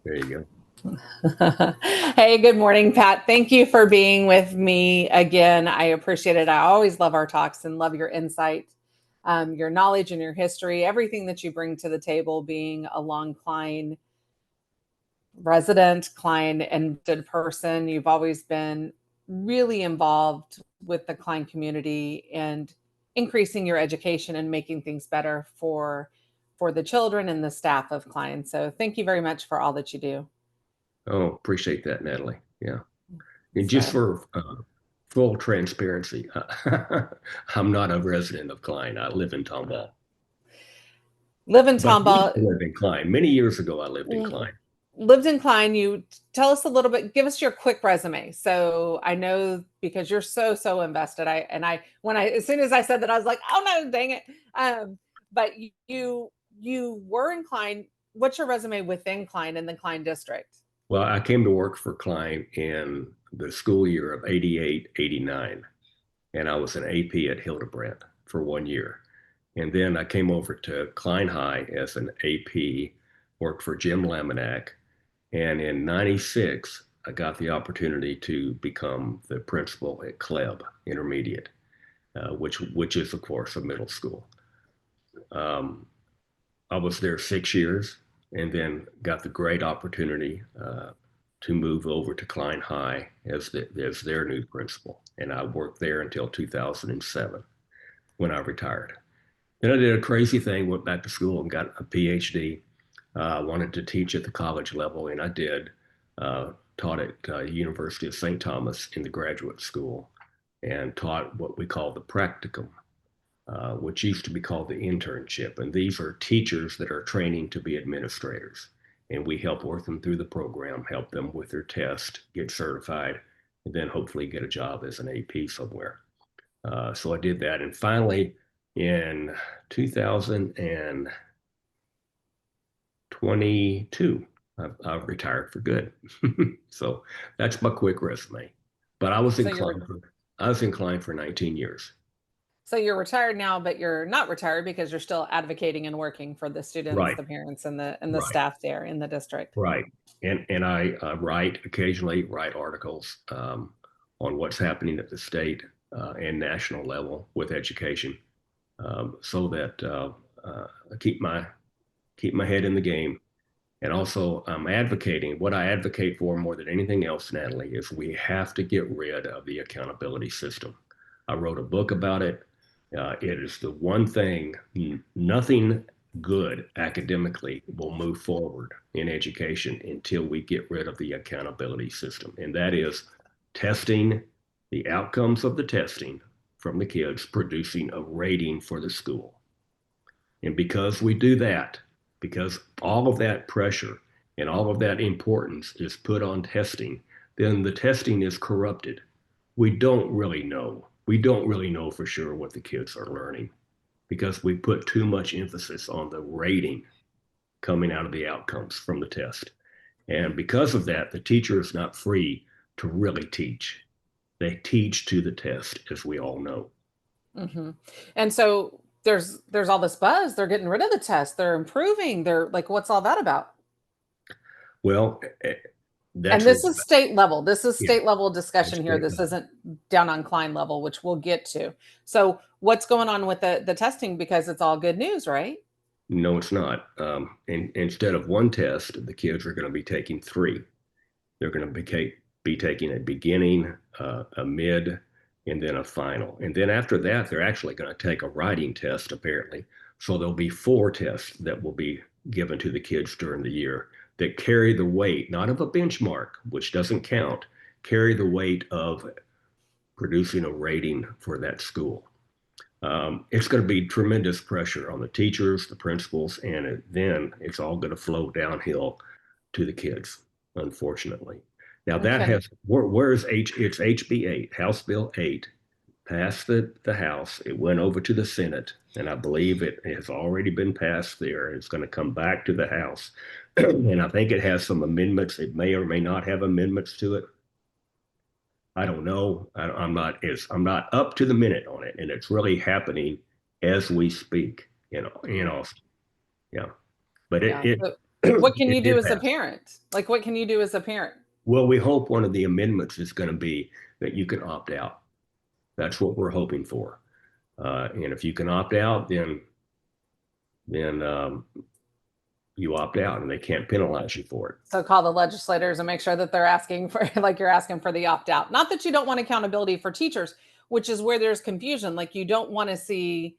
There you Hey, good morning, Pat. Thank you for being with me again. I appreciate it. I always love our talks and love your insight, your knowledge and your history, everything that you bring to the table, being a long Klein resident, Klein invested person. You've always been really involved with the Klein community and increasing your education and making things better for the children and the staff of Klein. So thank you very much for all that you do. go. Oh, appreciate that, Natalie. Yeah. And just So for full transparency, I'm not a resident of Klein. I live in Tomball. live in But I used Tomball, to live in Klein. Many years ago, I lived in Klein. lived in Klein. You tell us a little bit, give us your quick resume. So I know because you're so invested. As soon as I said that, I was like, oh no, dang it. But you were in Klein. What's your resume within Klein in the Klein district? Well, I came to work for Klein in the school year of 88, 89, and I was an AP at Hildebrandt for 1 year. And then I came over to Klein High as an AP, worked for Jim Laminack. And in 96, I got the opportunity to become the principal at Kleb Intermediate, which is, of course, a middle school. Um, I was there 6 years and then got the great opportunity to move over to Klein High as their new principal. And I worked there until 2007 when I retired. Then I did a crazy thing, went back to school and got a PhD. I wanted to teach at the college level, and I did. Taught at University of St. Thomas in the graduate school and taught what we call the practicum, which used to be called the internship. And these are teachers that are training to be administrators. And we help work them through the program, help them with their test, get certified, and then hopefully get a job as an AP somewhere. So I did that. And finally, in 2022, I've retired for good. So that's my quick resume. But So you're I was inclined for 19 years. so you're retired now, but you're not retired because you're still advocating and working for the students, Right, the parents, and the right, staff there in the district. right. And I occasionally write articles on what's happening at the state and national level with education, so that I keep my head in the game. And also, I'm advocating what I advocate for more than anything else, Natalie, is we have to get rid of the accountability system. I wrote a book about it. It is the one thing, nothing good academically will move forward in education until we get rid of the accountability system. And that is testing, the outcomes of the testing from the kids, producing a rating for the school. And because we do that, because all of that pressure and all of that importance is put on testing, then the testing is corrupted. We don't really know. We don't really know for sure what the kids are learning because we put too much emphasis on the rating coming out of the outcomes from the test. And because of that, the teacher is not free to really teach. They teach to the test, as we all know. Hmm. And so there's all this buzz. They're getting rid of the test. They're improving. They're like, what's all that about? Well, And that's this is state level. This is yeah, state level that's discussion here. great. This isn't down on Klein level, which we'll get to. So what's going on with the testing? Because it's all good news, right? No, it's not. Instead of one test, the kids are going to be taking three. They're going to be taking a beginning, a mid, and then a final. And then after that, they're actually going to take a writing test, apparently. So there'll be four tests that will be given to the kids during the year that carry the weight, not of a benchmark, which doesn't count, carry the weight of producing a rating for that school. It's going to be tremendous pressure on the teachers, the principals, and then it's all going to flow downhill to the kids, unfortunately. Now that Okay. has where is it's HB 8, House Bill 8, passed the House. It went over to the Senate, and I believe it has already been passed there. It's going to come back to the House, and I think it has some amendments. It may or may not have amendments to it. I don't know. I'm not up to the minute on it, and it's really happening as we speak. Yeah. But Yeah. What can It you do did as a pass. parent? Like, what can you do as a parent? Well, we hope one of the amendments is going to be that you can opt out. That's what we're hoping for. And if you can opt out, then you opt out, and they can't penalize you for it. So call the legislators and make sure that they're asking for, like, you're asking for the opt out. Not that you don't want accountability for teachers, which is where there's confusion. Like, you don't want to see,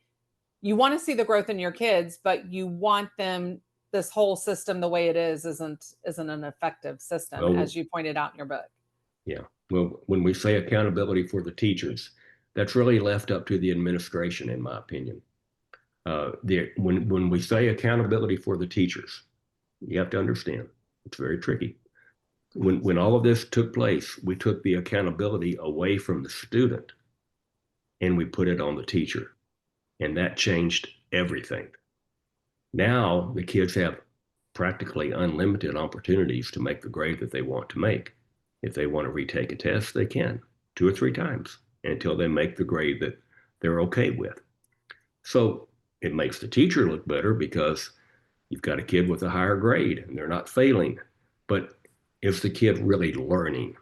you want to see the growth in your kids, but you want them, this whole system the way it is isn't an effective system, Well, as you pointed out in your book. yeah. Well, when we say accountability for the teachers, that's really left up to the administration, in my opinion. When we say accountability for the teachers, you have to understand it's very tricky. When all of this took place, we took the accountability away from the student and we put it on the teacher, and that changed everything. Now the kids have practically unlimited opportunities to make the grade that they want to make. If they want to retake a test, they can 2 or 3 times until they make the grade that they're okay with. So it makes the teacher look better because you've got a kid with a higher grade and they're not failing. But is the kid really learning?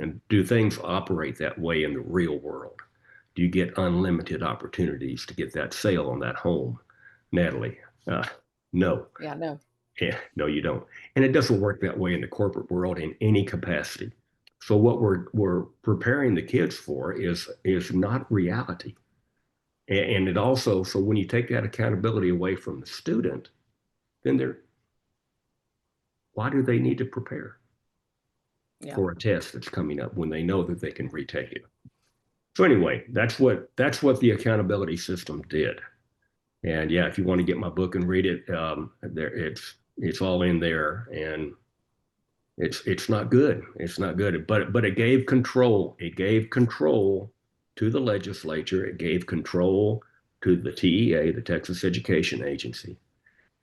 And do things operate that way in the real world? Do you get unlimited opportunities to get that sale on that home? Natalie, no. Yeah, no. Yeah, no, you don't. And it doesn't work that way in the corporate world in any capacity. So what we're preparing the kids for is not reality. And it also, so when you take that accountability away from the student, then why do they need to prepare for a test that's coming up when they know that they can retake it? So anyway, that's what the accountability system did. And yeah, if you want to get my book and read it, it's all in there, and it's not good. It's not good. But it gave control. It gave control to the legislature. It gave control to the TEA, the Texas Education Agency,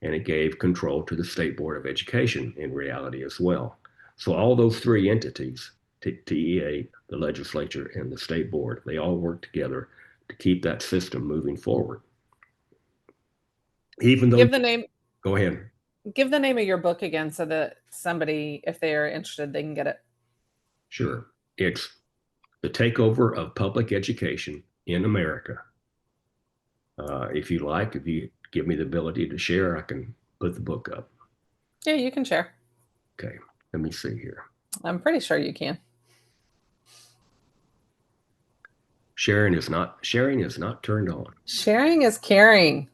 and it gave control to the State Board of Education in reality as well. So all those three entities, TEA, the legislature, and the state board, they all work together to keep that system moving forward. Even though, Give the name. go ahead. Give the name of your book again so that somebody, if they are interested, they can get it. Sure. It's The Takeover of Public Education in America. If you like, if you give me the ability to share, I can put the book up. Yeah, you can share. Okay, let me see here. I'm pretty sure you can. Sharing is not turned on. Sharing is caring.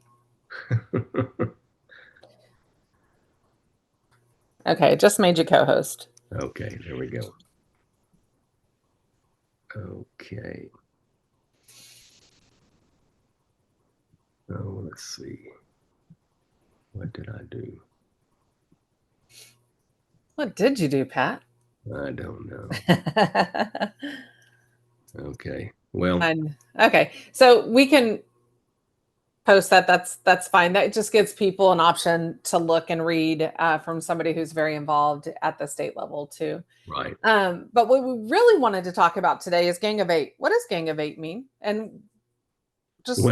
Okay, just made you co-host. Okay, there we go. Okay. Oh, let's see. What did I do? What did you do, Pat? I don't know. Okay. Well, okay. So we can post that. That's fine. That just gives people an option to look and read from somebody who's very involved at the state level too. right. But what we really wanted to talk about today is Gang of Eight. What does Gang of Eight mean? And just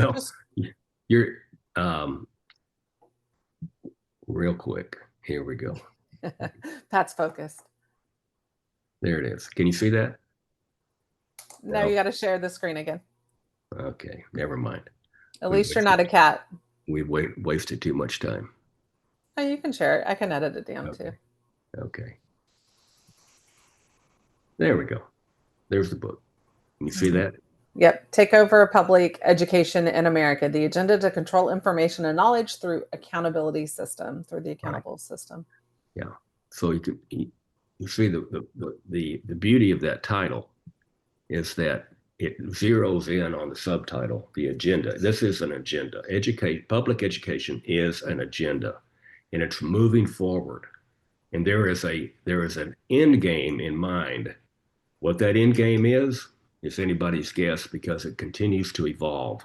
you're real quick. Here we go. Pat's focused. There it is. Can you see that? No, you got to share the screen again. Okay, never mind. At least you're not a cat. We wasted too much time. Oh, you can share it. I can edit it down too. Okay. There we go. There's the book. Can you see that? Yep. Takeover Public Education in America, the agenda to control information and knowledge through the accountable system. Yeah. So you see the beauty of that title is that it zeroes in on the subtitle, the agenda. This is an agenda. Public education is an agenda, and it's moving forward. And there is an end game in mind. What that end game is anybody's guess because it continues to evolve.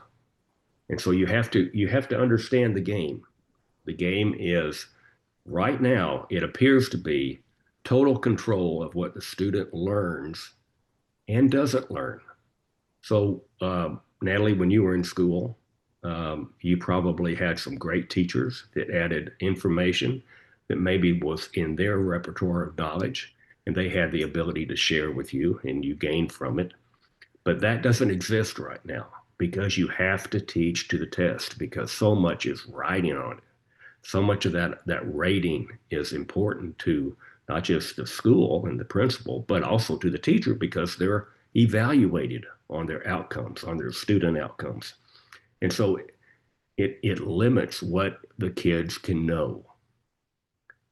And so you have to understand the game. The game is right now, it appears to be total control of what the student learns and doesn't learn. So, Natalie, when you were in school, you probably had some great teachers that added information, that maybe was in their repertoire of knowledge, and they had the ability to share with you and you gained from it. But that doesn't exist right now because you have to teach to the test, because so much is riding on it. So much of that rating is important to not just the school and the principal, but also to the teacher, because they're evaluated on their outcomes, on their student outcomes. And so it limits what the kids can know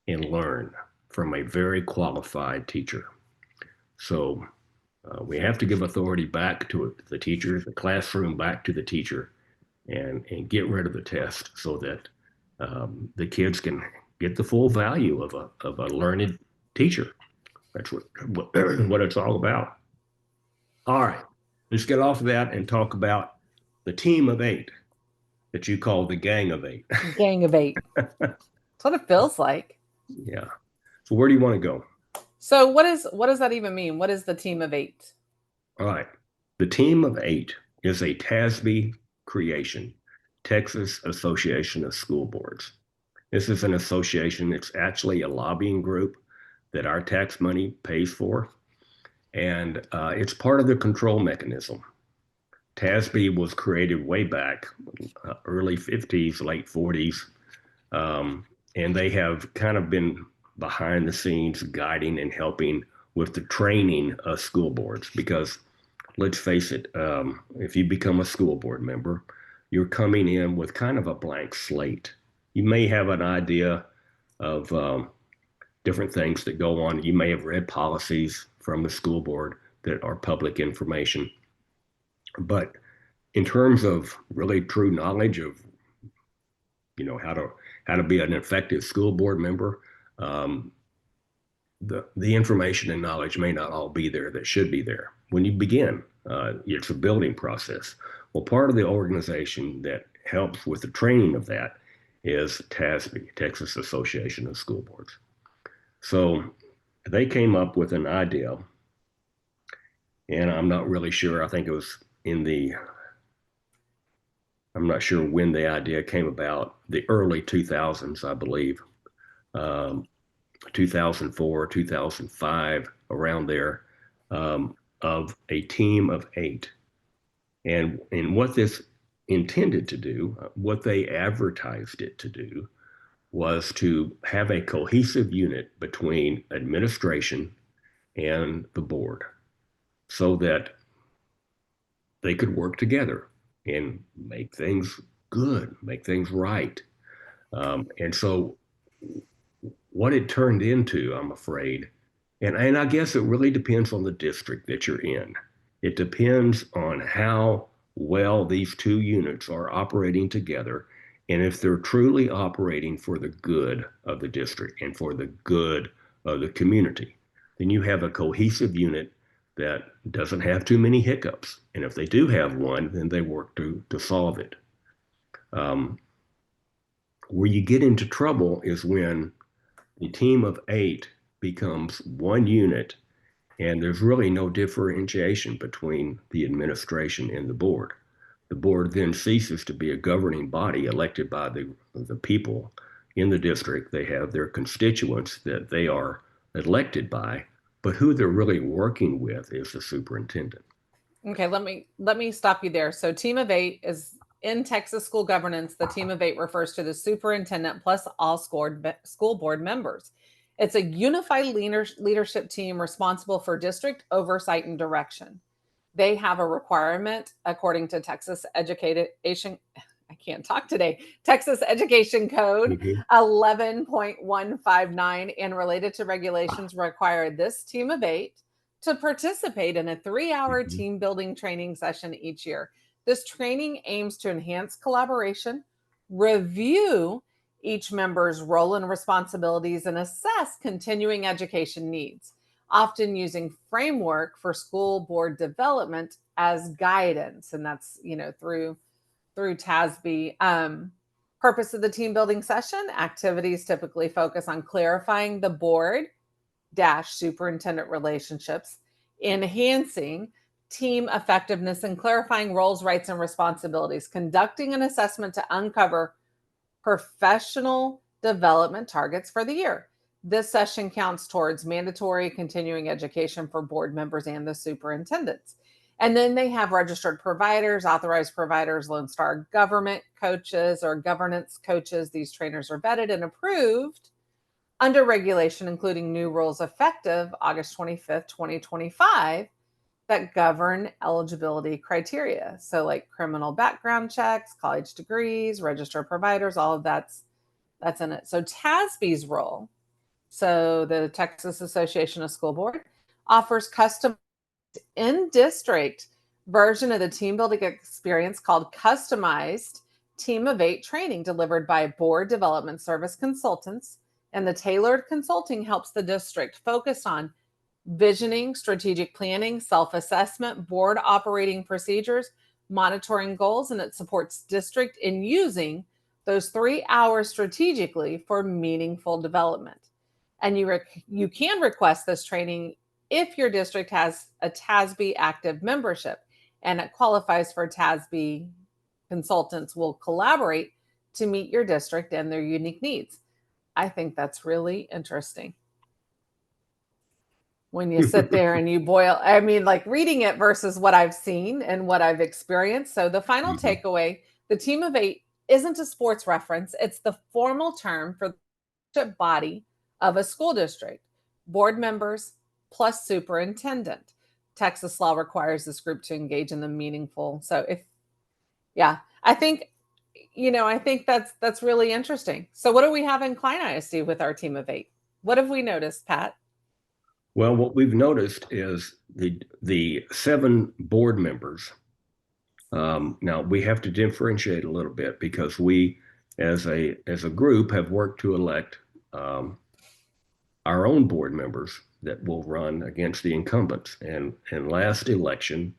and learn from a very qualified teacher. So we have to give authority back to the teacher, the classroom back to the teacher, and get rid of the test so that the kids can get the full value of a learned teacher. That's what it's all about. All right, let's get off of that and talk about the team of 8 that you call the gang of 8. Gang of 8. That's what it feels like. Yeah. So where do you want to go? So what does that even mean? What is the team of 8? All right. The team of 8 is a TASB creation, Texas Association of School Boards. This is an association. It's actually a lobbying group that our tax money pays for, and it's part of the control mechanism. TASB was created way back, early 50s, late 40s, and they have kind of been behind the scenes guiding and helping with the training of school boards. Because let's face it, if you become a school board member, you're coming in with kind of a blank slate. You may have an idea of different things that go on. You may have read policies from the school board that are public information. But in terms of really true knowledge of, how to be an effective school board member, the information and knowledge may not all be there that should be there when you begin. It's a building process. Well, part of the organization that helps with the training of that is TASB, Texas Association of School Boards. So they came up with an idea, and I'm not really sure. I think it was I'm not sure when the idea came about, the early 2000s, I believe, 2004, 2005, around there, of a team of 8. And what this intended to do, what they advertised it to do, was to have a cohesive unit between administration and the board so that they could work together and make things good, make things right. And so what it turned into, I'm afraid, and I guess it really depends on the district that you're in. It depends on how well these two units are operating together, and if they're truly operating for the good of the district and for the good of the community, then you have a cohesive unit that doesn't have too many hiccups. And if they do have one, then they work to solve it. Where you get into trouble is when the team of 8 becomes one unit and there's really no differentiation between the administration and the board. The board then ceases to be a governing body elected by the people in the district. They have their constituents that they are elected by, but who they're really working with is the superintendent. Okay, let me stop you there. So team of 8 is in Texas school governance. The team of 8 refers to the superintendent plus all school board members. It's a unified leadership team responsible for district oversight and direction. They have a requirement according to Texas Education. I can't talk today. Texas Education Code 11.159 and related to regulations require this team of 8 to participate in a 3-hour team building training session each year. This training aims to enhance collaboration, review each member's role and responsibilities, and assess continuing education needs, often using framework for school board development as guidance. And that's, through TASB. Purpose of the team building session: activities typically focus on clarifying the board superintendent relationships, enhancing team effectiveness, and clarifying roles, rights, and responsibilities, conducting an assessment to uncover professional development targets for the year. This session counts towards mandatory continuing education for board members and the superintendents. And then they have registered providers, authorized providers, Lone Star government coaches or governance coaches. These trainers are vetted and approved under regulation, including new rules effective August 25th, 2025, that govern eligibility criteria. So, like criminal background checks, college degrees, registered providers, all of that's in it. So, TASB's role, so the Texas Association of School Board, offers custom in district version of the team building experience called customized Team of 8 training delivered by board development service consultants. And the tailored consulting helps the district focus on visioning, strategic planning, self-assessment, board operating procedures, monitoring goals, and it supports district in using those 3 hours strategically for meaningful development. And you can request this training if your district has a TASB active membership, and it qualifies for TASB. Consultants will collaborate to meet your district and their unique needs. I think that's really interesting. When you sit there and you boil, I mean, like reading it versus what I've seen and what I've experienced. So the final takeaway, the Team of 8 isn't a sports reference. It's the formal term for the body of a school district, board members plus superintendent. Texas law requires this group to engage in the meaningful. So I think, I think that's really interesting. So what do we have in Klein ISD with our Team of 8? What have we noticed, Pat? Well, what we've noticed is the 7 board members. Now we have to differentiate a little bit because we, as a group, have worked to elect our own board members that will run against the incumbents. And last election,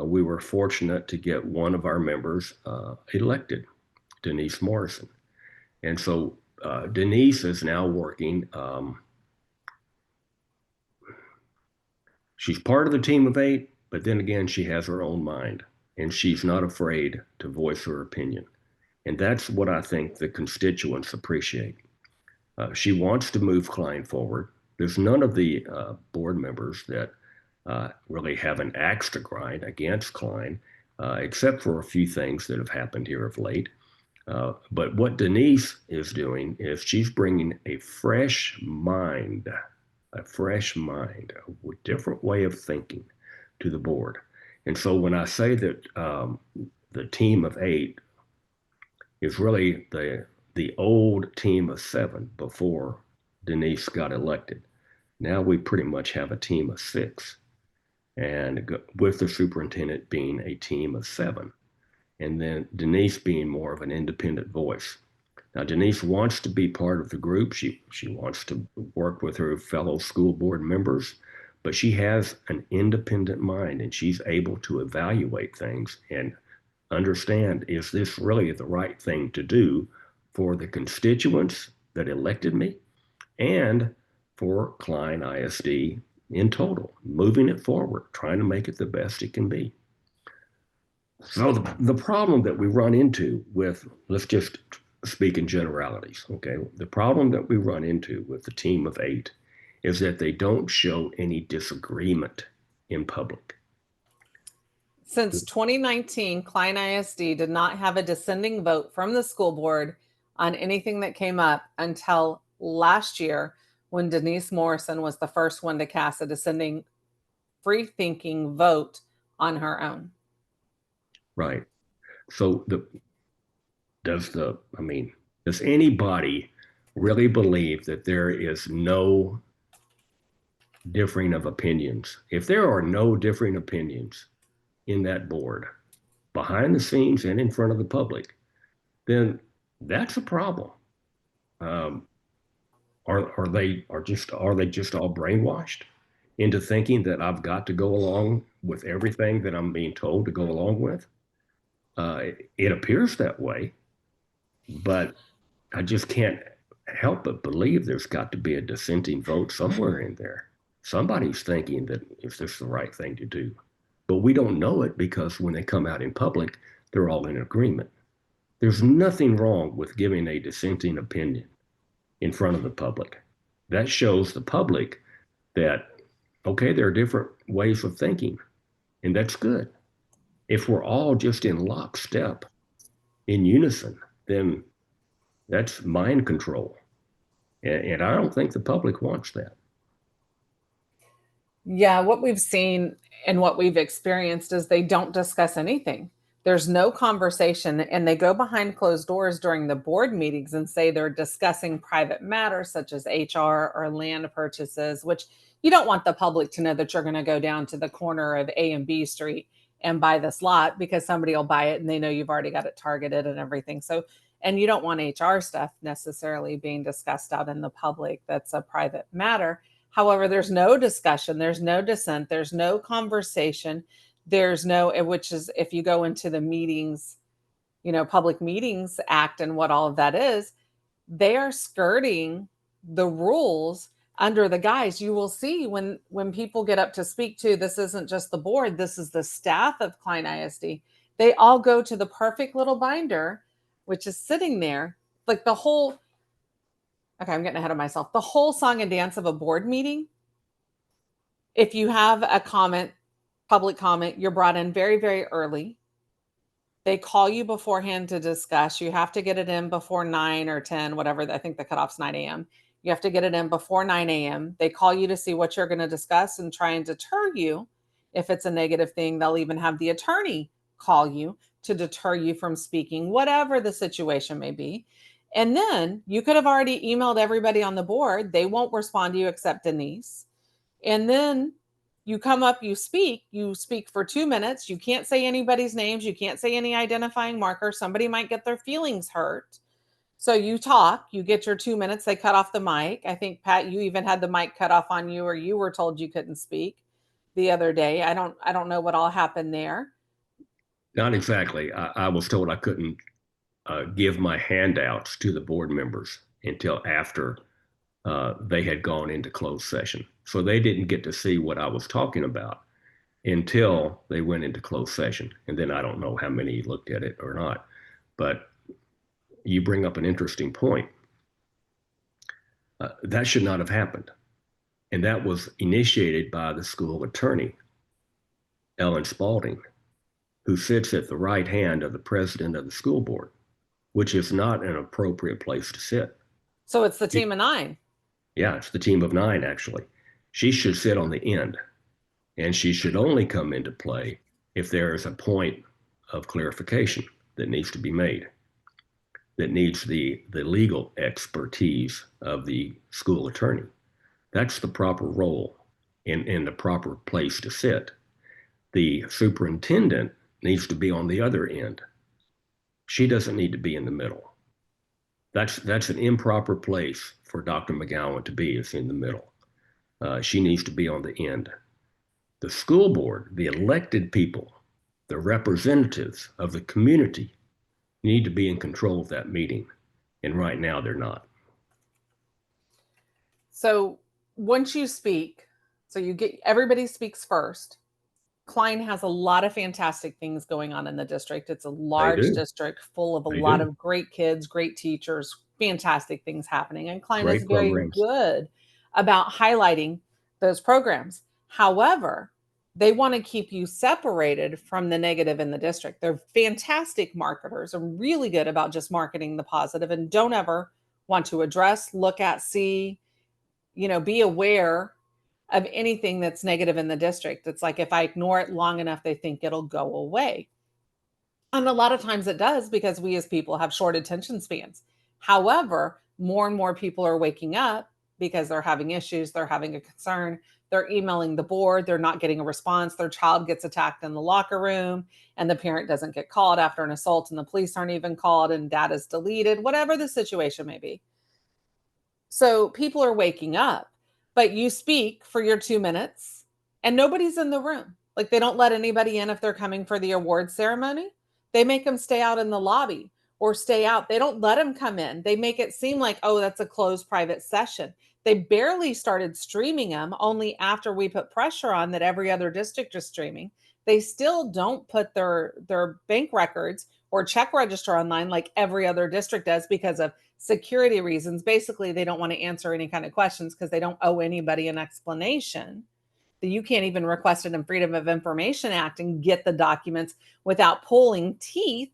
we were fortunate to get one of our members elected, Denise Morrison. And so Denise is now working. She's part of the Team of 8, but then again, she has her own mind, and she's not afraid to voice her opinion. And that's what I think the constituents appreciate. She wants to move Klein forward. There's none of the board members that really have an axe to grind against Klein, except for a few things that have happened here of late. But what Denise is doing is she's bringing a fresh mind, a different way of thinking to the board. And so when I say that the Team of 8 is really the old Team of 7 before Denise got elected, now we pretty much have a team of 6, and with the superintendent being a team of 7, and then Denise being more of an independent voice. Now, Denise wants to be part of the group. She wants to work with her fellow school board members, but she has an independent mind, and she's able to evaluate things and understand, is this really the right thing to do for the constituents that elected me and for Klein ISD in total, moving it forward, trying to make it the best it can be. So the problem that we run into with, let's just speak in generalities, okay? The problem that we run into with the Team of 8 is that they don't show any disagreement in public. Since 2019, Klein ISD did not have a dissenting vote from the school board on anything that came up until last year, when Denise Morrison was the first one to cast a dissenting, free-thinking vote on her own. Right. So does anybody really believe that there is no differing of opinions? If there are no differing opinions in that board, behind the scenes and in front of the public, then that's a problem. Are they just all brainwashed into thinking that I've got to go along with everything that I'm being told to go along with? It appears that way, but I just can't help but believe there's got to be a dissenting vote somewhere in there. Somebody's thinking that is this the right thing to do? But we don't know it because when they come out in public, they're all in agreement. There's nothing wrong with giving a dissenting opinion. in front of the public. That shows the public that, okay, there are different ways of thinking, and that's good. If we're all just in lockstep, in unison, then that's mind control. And I don't think the public wants that. Yeah, what we've seen and what we've experienced is they don't discuss anything. There's no conversation, and they go behind closed doors during the board meetings and say they're discussing private matters such as HR or land purchases, which you don't want the public to know that you're going to go down to the corner of A and B Street and buy this lot because somebody will buy it and they know you've already got it targeted and everything. So, and you don't want HR stuff necessarily being discussed out in the public. That's a private matter. However, there's no discussion, there's no dissent, there's no conversation, there's no, which is if you go into the meetings, Public Meetings Act and what all of that is, they are skirting the rules under the guise. You will see when people get up to speak to, this isn't just the board, this is the staff of Klein ISD. They all go to the perfect little binder, which is sitting there, like the whole, okay, I'm getting ahead of myself. The whole song and dance of a board meeting. If you have a comment, public comment, you're brought in very, very early. They call you beforehand to discuss. You have to get it in before 9 or 10, whatever. I think the cutoff's 9 a.m. You have to get it in before 9 a.m. They call you to see what you're going to discuss and try and deter you. If it's a negative thing, they'll even have the attorney call you to deter you from speaking, whatever the situation may be. And then you could have already emailed everybody on the board. They won't respond to you except Denise. And then you come up, you speak for 2 minutes. You can't say anybody's names. You can't say any identifying marker. Somebody might get their feelings hurt. So you talk, you get your 2 minutes. They cut off the mic. I think, Pat, you even had the mic cut off on you, or you were told you couldn't speak the other day. I don't know what all happened there. Not exactly. I was told I couldn't give my handouts to the board members until after they had gone into closed session. So they didn't get to see what I was talking about until they went into closed session. And then I don't know how many looked at it or not. But you bring up an interesting point. That should not have happened. And that was initiated by the school attorney, Ellen Spalding, who sits at the right hand of the president of the school board, which is not an appropriate place to sit. So it's the team of 9. Yeah, it's the team of 9, actually. She should sit on the end, and she should only come into play if there is a point of clarification that needs to be made, that needs the legal expertise of the school attorney. That's the proper role and the proper place to sit. The superintendent needs to be on the other end. She doesn't need to be in the middle. That's an improper place for Dr. McGowan to be, is in the middle. She needs to be on the end. The school board, the elected people, the representatives of the community need to be in control of that meeting. And right now they're not. So once you speak, so you get, everybody speaks first. Klein has a lot of fantastic things going on in the district. It's a large district full of a lot of great kids, great teachers, fantastic things happening. And Klein is very good about highlighting those programs. However, they want to keep you separated from the negative in the district. They're fantastic marketers and really good about just marketing the positive, and don't ever want to address, look at, see, be aware of anything that's negative in the district. It's like if I ignore it long enough, they think it'll go away. And a lot of times it does, because we as people have short attention spans. However, more and more people are waking up because they're having issues, they're having a concern, they're emailing the board, they're not getting a response, their child gets attacked in the locker room and the parent doesn't get called after an assault and the police aren't even called and data's deleted, whatever the situation may be. So people are waking up, but you speak for your 2 minutes and nobody's in the room. Like, they don't let anybody in if they're coming for the award ceremony. They make them stay out in the lobby or stay out. They don't let them come in. They make it seem like, oh, that's a closed private session. They barely started streaming them only after we put pressure on that every other district is streaming. They still don't put their bank records or check register online like every other district does because of security reasons. Basically, they don't want to answer any kind of questions because they don't owe anybody an explanation. That you can't even request it in Freedom of Information Act and get the documents without pulling teeth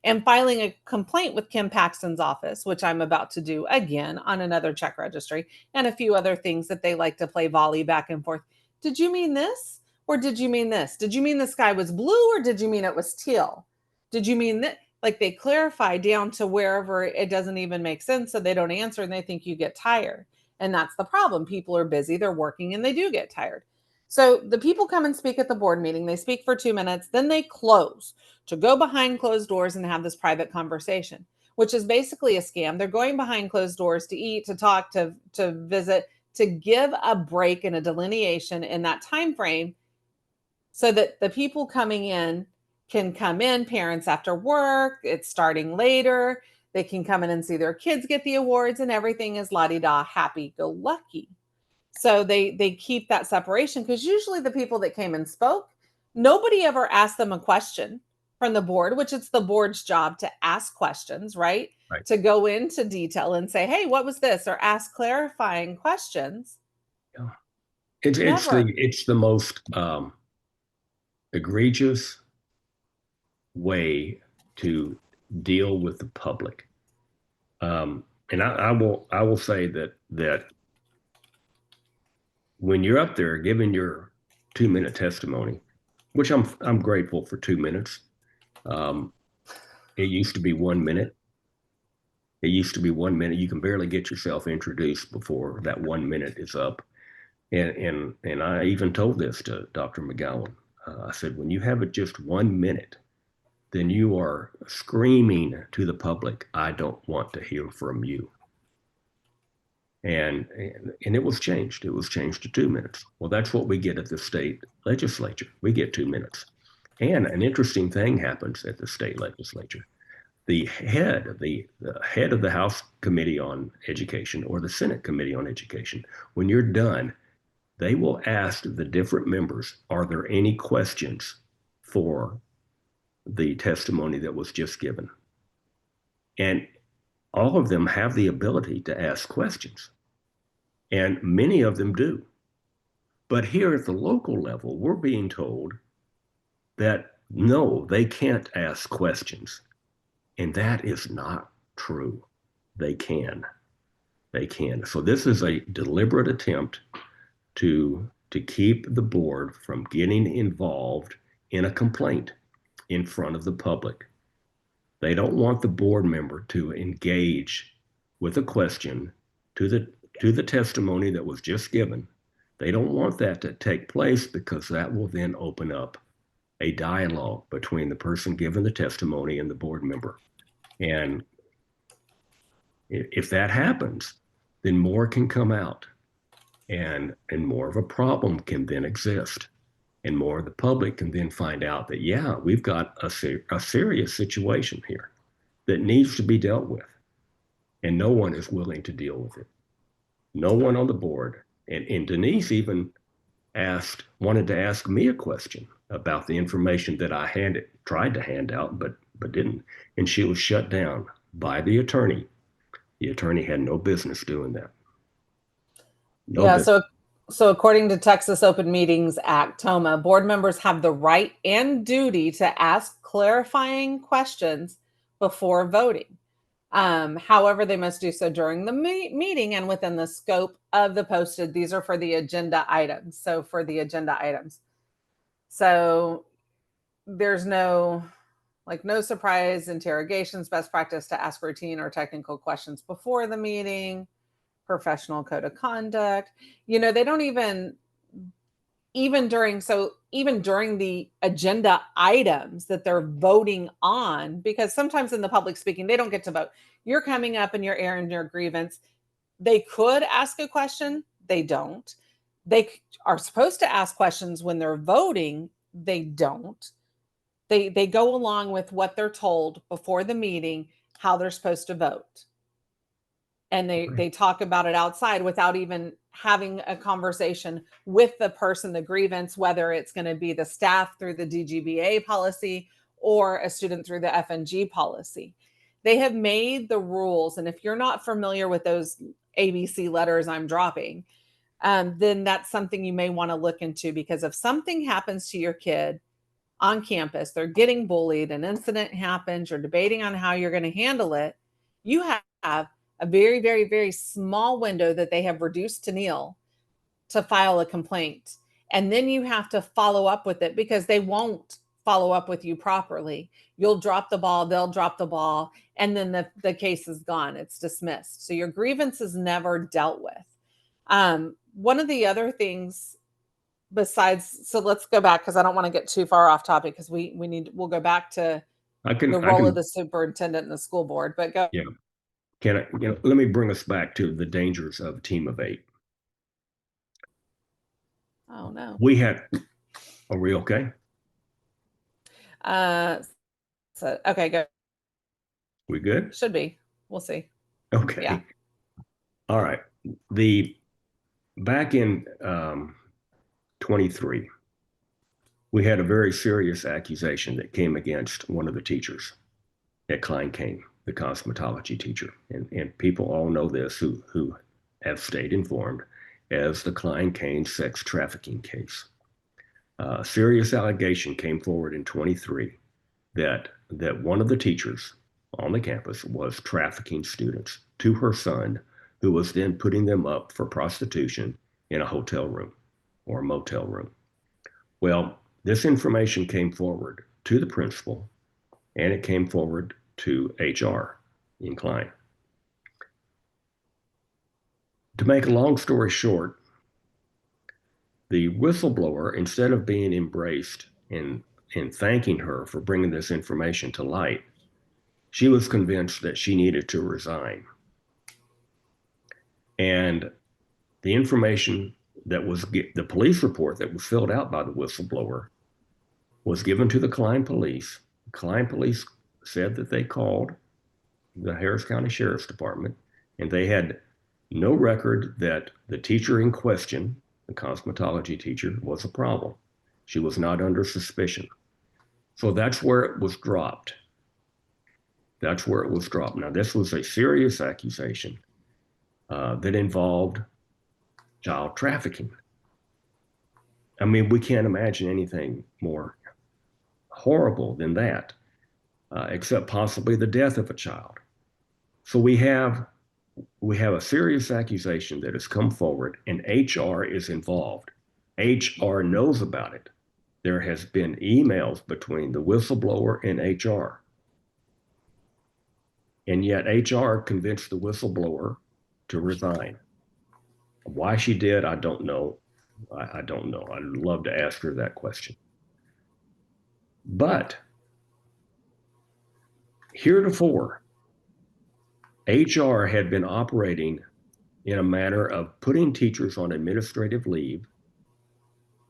and filing a complaint with Kim Paxton's office, which I'm about to do again on another check registry, and a few other things that they like to play volley back and forth. Did you mean this? Or did you mean this? Did you mean the sky was blue or did you mean it was teal? Did you mean that? Like they clarify down to wherever it doesn't even make sense, so they don't answer and they think you get tired. And that's the problem. People are busy, they're working, and they do get tired. So the people come and speak at the board meeting. They speak for 2 minutes, then they close to go behind closed doors and have this private conversation, which is basically a scam. They're going behind closed doors to eat, to talk, to visit, to give a break and a delineation in that time frame so that the people coming in can come in, parents after work, it's starting later, they can come in and see their kids get the awards, and everything is la-di-da, happy-go-lucky. So they keep that separation because usually the people that came and spoke, nobody ever asked them a question from the board, which it's the board's job to ask questions, right? Right. To go into detail and say, hey, what was this? Or ask clarifying questions. Yeah. It's the most egregious way to deal with the public. And I will say that when you're up there giving your 2-minute testimony, which I'm grateful for 2 minutes. It used to be 1 minute. It used to be 1 minute. You can barely get yourself introduced before that 1 minute is up. And I even told this to Dr. McGowan. I said, when you have it just 1 minute, then you are screaming to the public, I don't want to hear from you. And it was changed. It was changed to 2 minutes. Well, that's what we get at the state legislature. We get 2 minutes. And an interesting thing happens at the state legislature. The head of the House Committee on Education or the Senate Committee on Education, when you're done, they will ask the different members, are there any questions for the testimony that was just given? And all of them have the ability to ask questions. And many of them do. But here at the local level, we're being told that no, they can't ask questions. And that is not true. They can. They can. So this is a deliberate attempt to keep the board from getting involved in a complaint in front of the public. They don't want the board member to engage with a question to the testimony that was just given. They don't want that to take place because that will then open up a dialogue between the person giving the testimony and the board member. And if that happens, then more can come out and more of a problem can then exist. And more of the public can then find out that, yeah, we've got a serious situation here that needs to be dealt with. And no one is willing to deal with it. No one on the board. And Denise even wanted to ask me a question about the information that I tried to hand out, but didn't. And she was shut down by the attorney. The attorney had no business doing that. So according to Texas Open Meetings Act, TOMA, board members have the right and duty to ask clarifying questions before voting. However, they must do so during the meeting and within the scope of the posted. These are for the agenda items. So for the agenda items. So there's no surprise interrogations, best practice to ask routine or technical questions before the meeting, professional code of conduct. They don't even during the agenda items that they're voting on, because sometimes in the public speaking, they don't get to vote. You're coming up and you're airing your grievance. They could ask a question. They don't. They are supposed to ask questions when they're voting. They don't. They go along with what they're told before the meeting, how they're supposed to vote. And they talk about it outside without even having a conversation with the person, the grievance, whether it's going to be the staff through the DGBA policy or a student through the F&G policy. They have made the rules, and if you're not familiar with those ABC letters I'm dropping, then that's something you may want to look into, because if something happens to your kid on campus, they're getting bullied, an incident happens, you're debating on how you're going to handle it, you have a very, very, very small window that they have reduced to nil to file a complaint. And then you have to follow up with it, because they won't follow up with you properly. You'll drop the ball, they'll drop the ball, and then the case is gone. It's dismissed. So your grievance is never dealt with. One of the other things besides, so let's go back, because I don't want to get too far off topic, because we'll go back to the role of the superintendent and the school board, but go. Yeah. Let me bring us back to the dangers of a team of 8. Oh no. Are we okay? Okay, go. We good? Should be. We'll see. Okay. Yeah. All right. Back in 23, we had a very serious accusation that came against one of the teachers at Klein High, the cosmetology teacher. And people all know this who have stayed informed, as the Klein High sex trafficking case. A serious allegation came forward in 23 that one of the teachers on the campus was trafficking students to her son, who was then putting them up for prostitution in a hotel room or a motel room. Well, this information came forward to the principal, and it came forward to HR in Klein. To make a long story short, the whistleblower, instead of being embraced and thanking her for bringing this information to light, she was convinced that she needed to resign. And the information that was the police report that was filled out by the whistleblower was given to the Klein police. Klein police said that they called the Harris County Sheriff's Department, and they had no record that the teacher in question, the cosmetology teacher, was a problem. She was not under suspicion. So that's where it was dropped. Now, this was a serious accusation that involved child trafficking. I mean, we can't imagine anything more horrible than that, except possibly the death of a child. So we have a serious accusation that has come forward, and HR is involved. HR knows about it. There has been emails between the whistleblower and HR. And yet HR convinced the whistleblower to resign. Why she did, I don't know. I don't know. I'd love to ask her that question. But heretofore, HR had been operating in a manner of putting teachers on administrative leave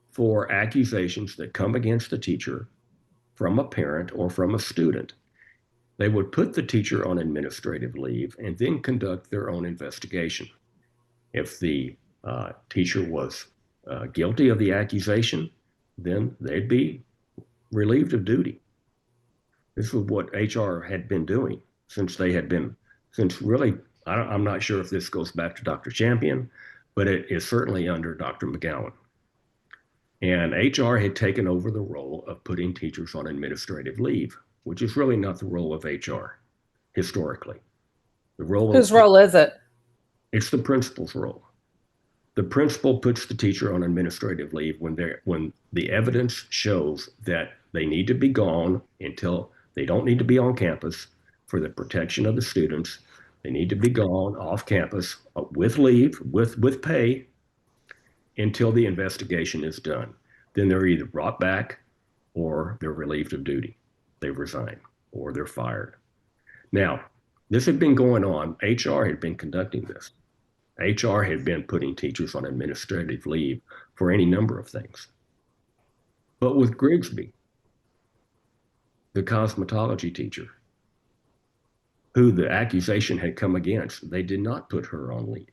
for accusations that come against a teacher from a parent or from a student. They would put the teacher on administrative leave and then conduct their own investigation. If the teacher was guilty of the accusation, then they'd be relieved of duty. This was what HR had been doing since really, I'm not sure if this goes back to Dr. Champion, but it is certainly under Dr. McGowan. And HR had taken over the role of putting teachers on administrative leave, which is really not the role of HR historically. Whose role is it? It's the principal's role. The principal puts the teacher on administrative leave when the evidence shows that they need to be gone until they don't need to be on campus for the protection of the students. They need to be gone off campus with leave, with pay, until the investigation is done. Then they're either brought back or they're relieved of duty. They resign or they're fired. Now, this had been going on. HR had been conducting this. HR had been putting teachers on administrative leave for any number of things. But with Grigsby, the cosmetology teacher, who the accusation had come against, they did not put her on leave.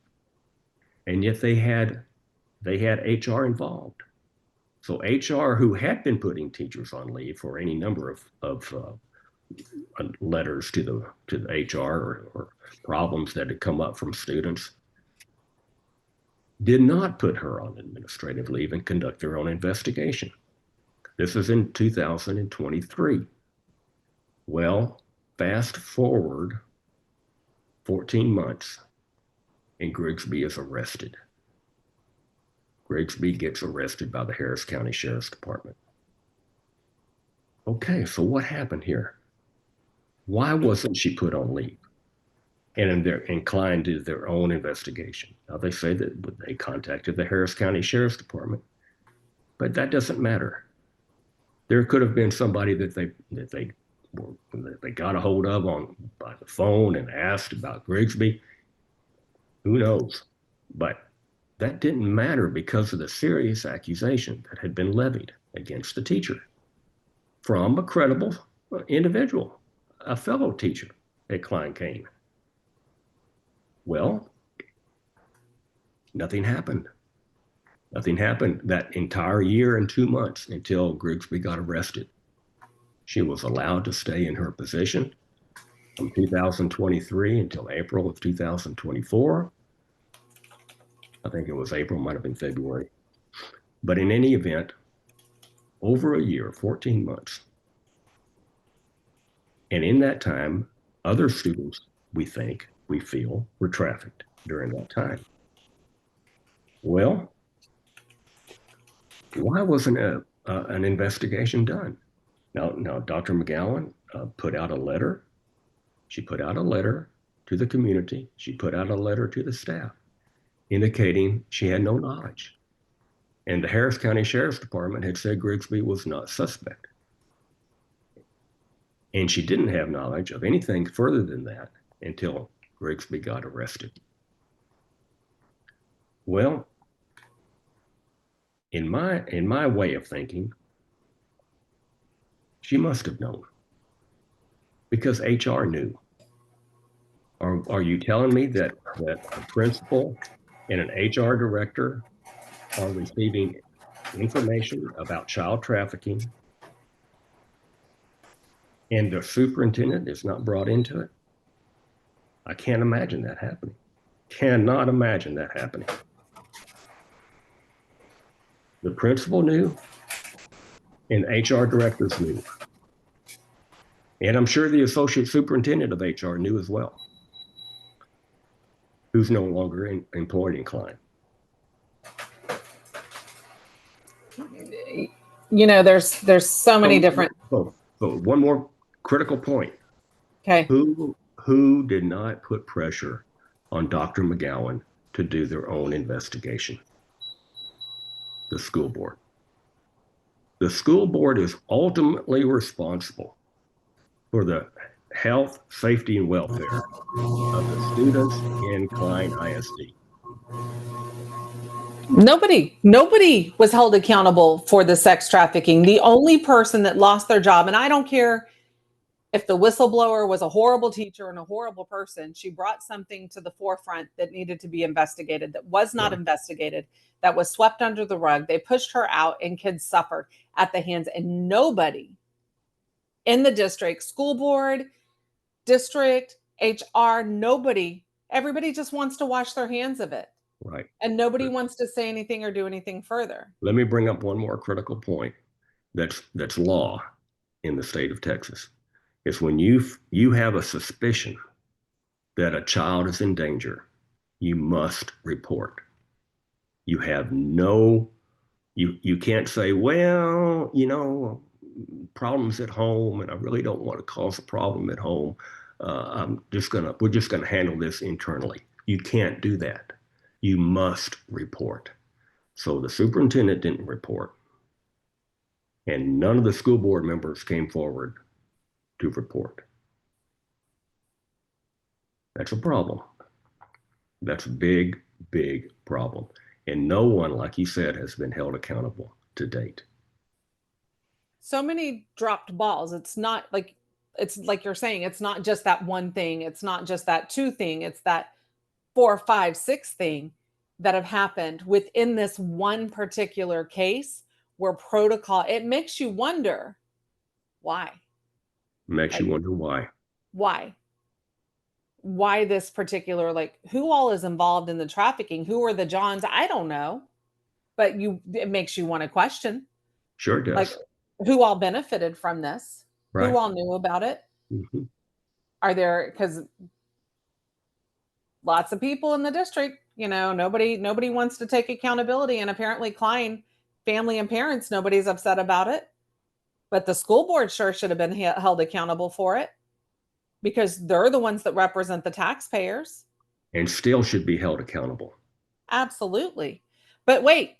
And yet they had HR involved. So HR, who had been putting teachers on leave for any number of letters to the HR or problems that had come up from students, did not put her on administrative leave and conduct their own investigation. This is in 2023. Well, fast forward 14 months, and Grigsby is arrested. Grigsby gets arrested by the Harris County Sheriff's Department. Okay, so what happened here? Why wasn't she put on leave? And they're inclined to their own investigation. Now they say that they contacted the Harris County Sheriff's Department, but that doesn't matter. There could have been somebody that they got a hold of by the phone and asked about Grigsby. Who knows? But that didn't matter because of the serious accusation that had been levied against the teacher from a credible individual, a fellow teacher at Klein Kane. Well, nothing happened. Nothing happened that entire year and 2 months until Grigsby got arrested. She was allowed to stay in her position from 2023 until April of 2024. I think it was April, might have been February. But in any event, over a year, 14 months. And in that time, other students, we feel, were trafficked during that time. Well, why wasn't an investigation done? Now, Dr. McGowan put out a letter. She put out a letter to the community. She put out a letter to the staff indicating she had no knowledge. And the Harris County Sheriff's Department had said Grigsby was not suspect. And she didn't have knowledge of anything further than that until Grigsby got arrested. Well, in my way of thinking, she must have known because HR knew. Are you telling me that a principal and an HR director are receiving information about child trafficking and the superintendent is not brought into it? I can't imagine that happening. Cannot imagine that happening. The principal knew and HR directors knew. And I'm sure the associate superintendent of HR knew as well, who's no longer employed in Klein. You know, there's so many different. So one more critical point. Okay. Who did not put pressure on Dr. McGowan to do their own investigation? The school board. The school board is ultimately responsible for the health, safety, and welfare of the students in Klein ISD. Nobody was held accountable for the sex trafficking. The only person that lost their job, and I don't care if the whistleblower was a horrible teacher and a horrible person, she brought something to the forefront that needed to be investigated, that was not investigated, that was swept under the rug. They pushed her out and kids suffered at the hands, and nobody in the district, school board, district, HR, everybody just wants to wash their hands of it. Right. And nobody wants to say anything or do anything further. Let me bring up one more critical point that's law in the state of Texas. Is when you have a suspicion that a child is in danger, you must report. You have you can't say, well, problems at home, and I really don't want to cause a problem at home. We're just gonna handle this internally. You can't do that. You must report. So the superintendent didn't report, and none of the school board members came forward to report. That's a problem. That's a big, big problem. And no one, like you said, has been held accountable to date. So many dropped balls. It's like you're saying, it's not just that one thing. It's not just that two thing. It's that 4, 5, 6 thing that have happened within this one particular case where protocol, it makes you wonder why. Makes you Like, wonder why. why? Why this particular, like, who all is involved in the trafficking? Who are the Johns? I don't know. But it makes you want to question, Sure it like, does. who all benefited from this? Who Right. all knew about it? Hmm. Are there, because lots of people in the district, nobody wants to take accountability. And apparently Klein family and parents, nobody's upset about it. But the school board sure should have been held accountable for it because they're the ones that represent the taxpayers. And still should be held accountable. Absolutely. But wait,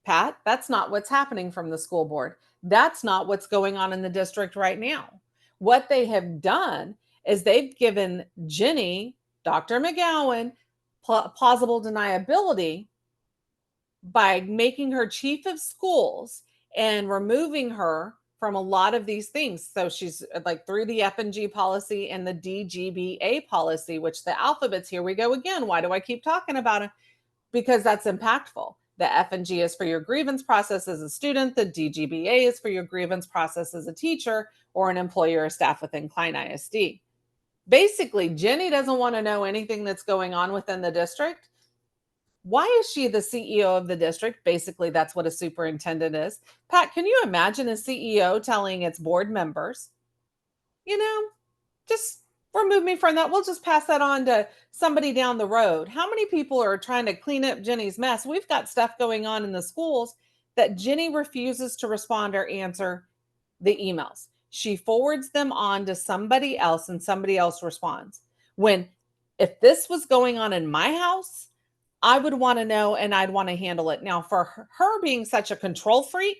Pat, that's not what's happening from the school board. That's not what's going on in the district right now. What they have done is they've given Jenny, Dr. McGowan, plausible deniability by making her chief of schools and removing her from a lot of these things. So she's like through the F&G policy and the DGBA policy, which the alphabets, here we go again. Why do I keep talking about it? Because that's impactful. The F&G is for your grievance process as a student. The DGBA is for your grievance process as a teacher or an employer or staff within Klein ISD. Basically, Jenny doesn't want to know anything that's going on within the district. Why is she the CEO of the district? Basically, that's what a superintendent is. Pat, can you imagine a CEO telling its board members, you know, just remove me from that. We'll just pass that on to somebody down the road. How many people are trying to clean up Jenny's mess? We've got stuff going on in the schools that Jenny refuses to respond or answer the emails. She forwards them on to somebody else and somebody else responds. When, if this was going on in my house, I would want to know and I'd want to handle it. Now, for her being such a control freak,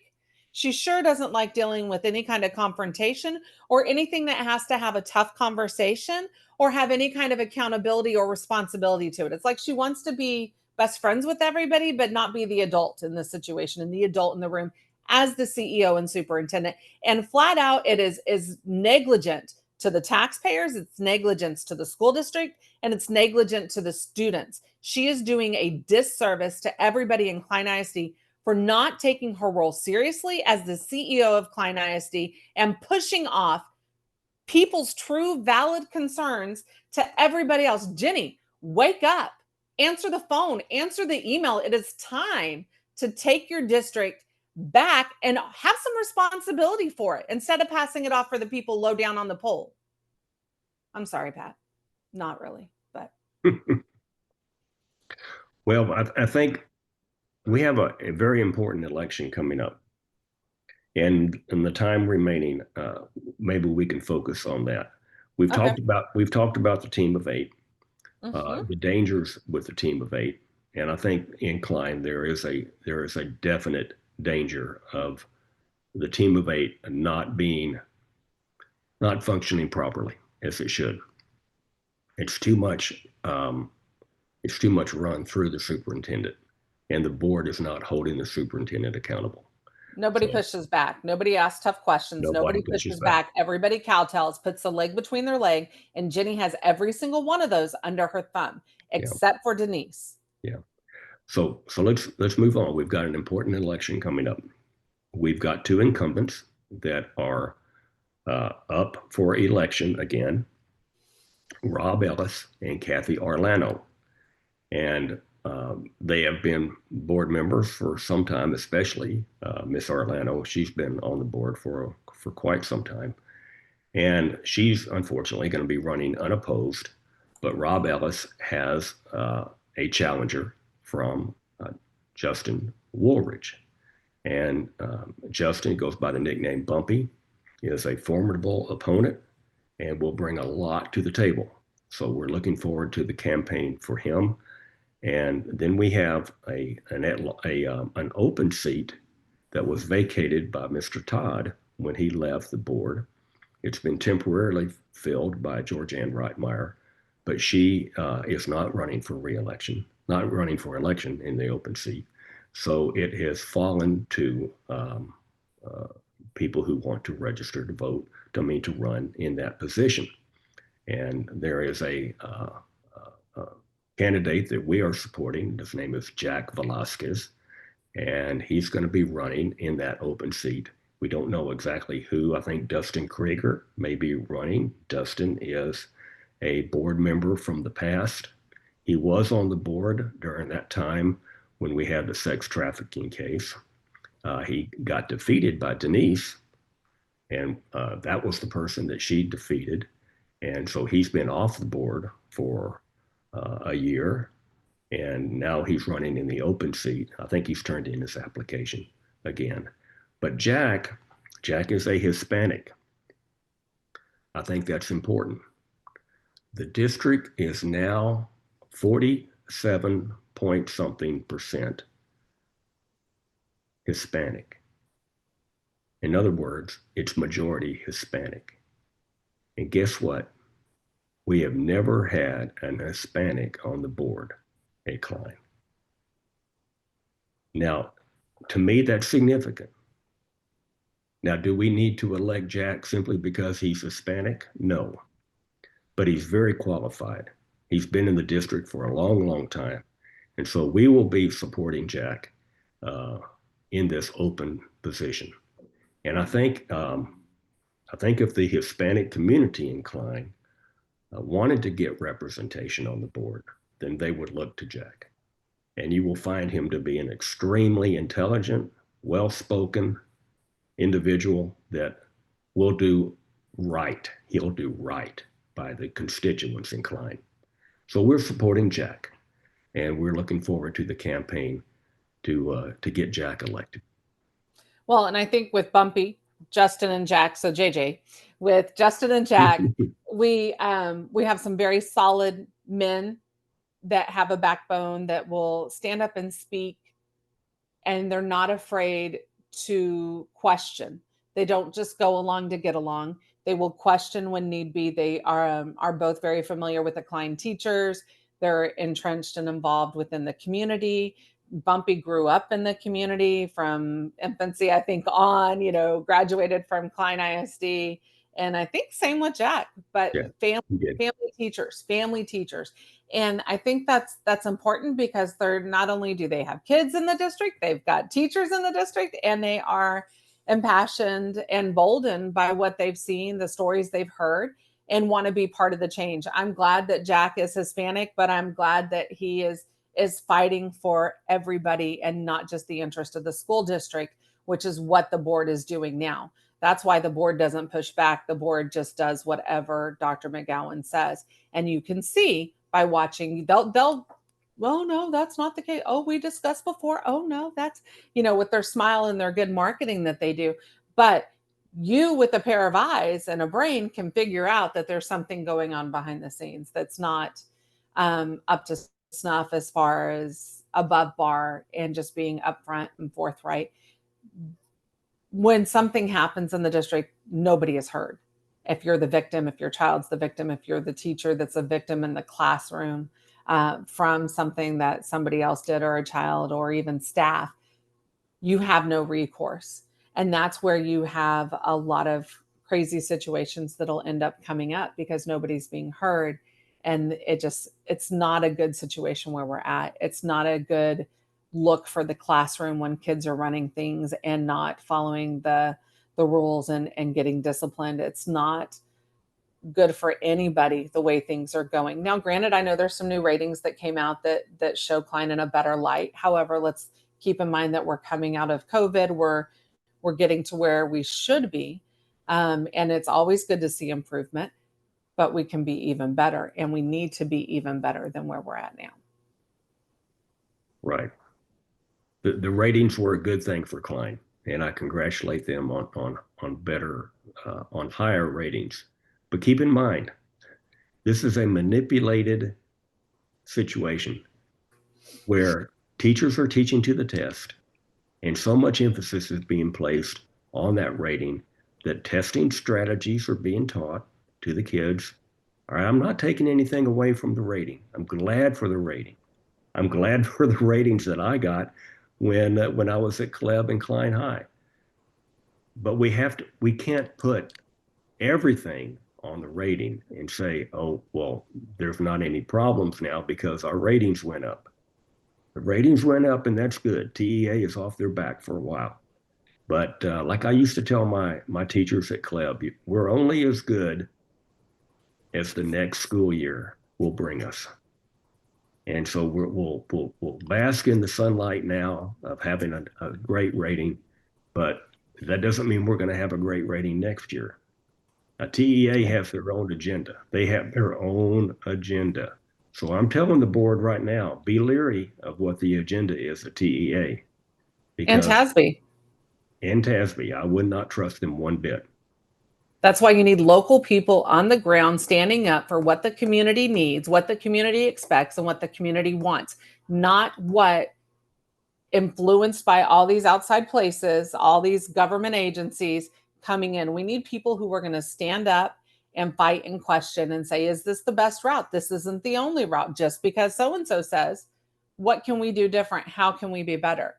she sure doesn't like dealing with any kind of confrontation or anything that has to have a tough conversation or have any kind of accountability or responsibility to it. It's like she wants to be best friends with everybody, but not be the adult in the situation and the adult in the room as the CEO and superintendent. And flat out, it is negligent to the taxpayers, it's negligence to the school district, and it's negligent to the students. She is doing a disservice to everybody in Klein ISD for not taking her role seriously as the CEO of Klein ISD and pushing off people's true valid concerns to everybody else. Jenny, wake up, answer the phone, answer the email. It is time to take your district back and have some responsibility for it instead of passing it off for the people low down on the pole. I'm sorry, Pat. Not really, but. Well, I think we have a very important election coming up. And in the time remaining, maybe we can focus on that. Okay. We've talked about the team of eight, Mm-hmm. the dangers with the team of eight, and I think in Klein there is a definite danger of the team of eight not functioning properly as it should. It's too much. It's too much run through the superintendent, and the board is not holding the superintendent accountable. Nobody So pushes back. Nobody asks tough questions. nobody Nobody pushes pushes back. back. Everybody cowtails, puts the leg between their leg, and Jenny has every single one of those under her thumb, Yeah, except for Denise. yeah. So let's move on. We've got an important election coming up. We've got two incumbents that are up for election again, Rob Ellis and Kathy Arlano. And they have been board members for some time, especially Miss Arlano. She's been on the board for quite some time. And she's unfortunately going to be running unopposed. But Rob Ellis has a challenger from Justin Woolridge. And Justin goes by the nickname Bumpy, is a formidable opponent and will bring a lot to the table. So we're looking forward to the campaign for him. And then we have an open seat that was vacated by Mr. Todd when he left the board. It's been temporarily filled by Georgianne Reitmeyer, but she is not running for reelection, not running for election in the open seat. So it has fallen to people who want to register to vote, to run in that position. And there is a candidate that we are supporting. His name is Jack Velasquez. and he's going to be running in that open seat. We don't know exactly who. I think Dustin Krieger may be running. Dustin is a board member from the past. He was on the board during that time when we had the sex trafficking case. He got defeated by Denise, and that was the person that she defeated. And so he's been off the board for a year, and now he's running in the open seat. I think he's turned in his application again. But Jack is a Hispanic. I think that's important. The district is now 47 point something percent Hispanic. In other words, it's majority Hispanic. And guess what? We have never had an Hispanic on the board at Klein. Now, to me, that's significant. Now, do we need to elect Jack simply because he's Hispanic? No, but he's very qualified. He's been in the district for a long, long time. And so we will be supporting Jack in this open position. And I think if the Hispanic community in Klein wanted to get representation on the board, then they would look to Jack. And you will find him to be an extremely intelligent, well-spoken individual that will do right. He'll do right by the constituents in Klein. So we're supporting Jack, and we're looking forward to the campaign to get Jack elected. Well, and I think with Bumpy, Justin and Jack, so JJ, with Justin and Jack, we have some very solid men that have a backbone that will stand up and speak, and they're not afraid to question. They don't just go along to get along. They will question when need be. They are both very familiar with the Klein teachers. They're entrenched and involved within the community. Bumpy grew up in the community from infancy, I think, on, graduated from Klein ISD. And I think same with Jack, but Yeah, family teachers. And I think that's important because they're not only do they have kids in the district, they've got teachers in the district, and they are impassioned and emboldened by what they've seen, the stories they've heard, and want to be part of the change. I'm glad that Jack is Hispanic, but I'm glad that he is fighting for everybody and not just the interest of the school district, which is what the board is doing now. That's why the board doesn't push back. The board just does whatever Dr. McGowan says. And you can see by watching, they'll well, no, that's not the case. Oh, we discussed before. Oh, no, that's, with their smile and their good marketing that they do. But you, with a pair of eyes and a brain, can figure out that there's something going on behind the scenes that's not up to snuff as far as above bar and just being upfront and forthright. When something happens in the district, nobody is heard. If you're the victim, if your child's the victim, if you're the teacher that's a victim in the classroom from something that somebody else did, or a child, or even staff, you have no recourse. And that's where you have a lot of crazy situations that'll end up coming up because nobody's being heard. And it's not a good situation where we're at. It's not a good look for the classroom when kids are running things and not following the rules and getting disciplined. It's not good for anybody the way things are going. Now, granted, I know there's some new ratings that came out that show Klein in a better light. However, let's keep in mind that we're coming out of COVID. We're getting to where we should be. And it's always good to see improvement, but we can be even better, and we need to be even better than where we're at now. Right. The ratings were a good thing for Klein, and I congratulate them on better on higher ratings. But keep in mind, this is a manipulated situation where teachers are teaching to the test, and so much emphasis is being placed on that rating that testing strategies are being taught to the kids. All right, I'm not taking anything away from the rating. I'm glad for the rating. I'm glad for the ratings that I got when I was at Kleb and Klein High. But we can't put everything on the rating and say, oh, well, there's not any problems now because our ratings went up. The ratings went up, and that's good. TEA is off their back for a while. But like I used to tell my teachers at Kleb, we're only as good as the next school year will bring us. And so we'll bask in the sunlight now of having a great rating, but that doesn't mean we're going to have a great rating next year. A TEA has their own agenda. They have their own agenda. So I'm telling the board right now, be leery of what the agenda is at TEA And because TASB. in TASB, I would not trust them one bit. That's why you need local people on the ground standing up for what the community needs, what the community expects, and what the community wants, not what influenced by all these outside places, all these government agencies coming in. We need people who are going to stand up and fight and question and say, is this the best route? This isn't the only route just because so and so says. What can we do different? How can we be better?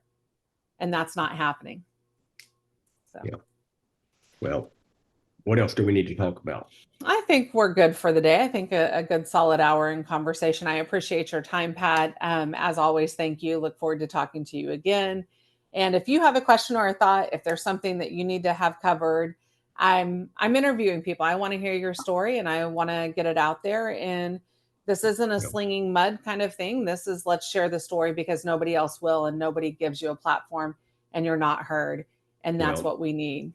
And that's not happening. So. Yeah. Well, what else do we need to talk about? I think we're good for the day. I think a good solid hour in conversation. I appreciate your time, Pat. As always, thank you. Look forward to talking to you again. And if you have a question or a thought, if there's something that you need to have covered, I'm interviewing people. I want to hear your story and I want to get it out there. And this isn't a slinging mud kind of thing. This is let's share the story because nobody else will and nobody gives you a platform and you're not heard. And that's what we need.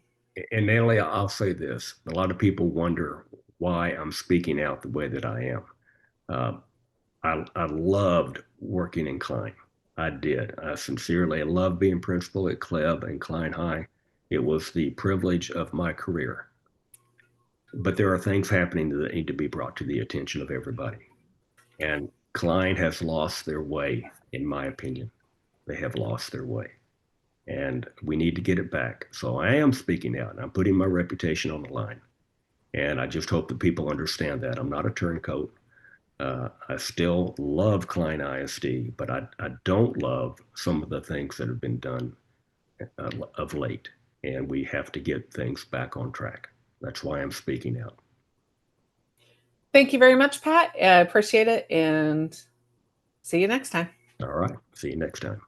And Natalie, I'll say this. A lot of people wonder why I'm speaking out the way that I am. I loved working in Klein. I did. I sincerely loved being principal at Kleb and Klein High. It was the privilege of my career. But there are things happening that need to be brought to the attention of everybody. And Klein has lost their way, in my opinion. They have lost their way. And we need to get it back. So I am speaking out and I'm putting my reputation on the line. And I just hope that people understand that. I'm not a turncoat. I still love Klein ISD, but I don't love some of the things that have been done of late. And we have to get things back on track. That's why I'm speaking out. Thank you very much, Pat. I appreciate it. And see you next time. All right. See you next time.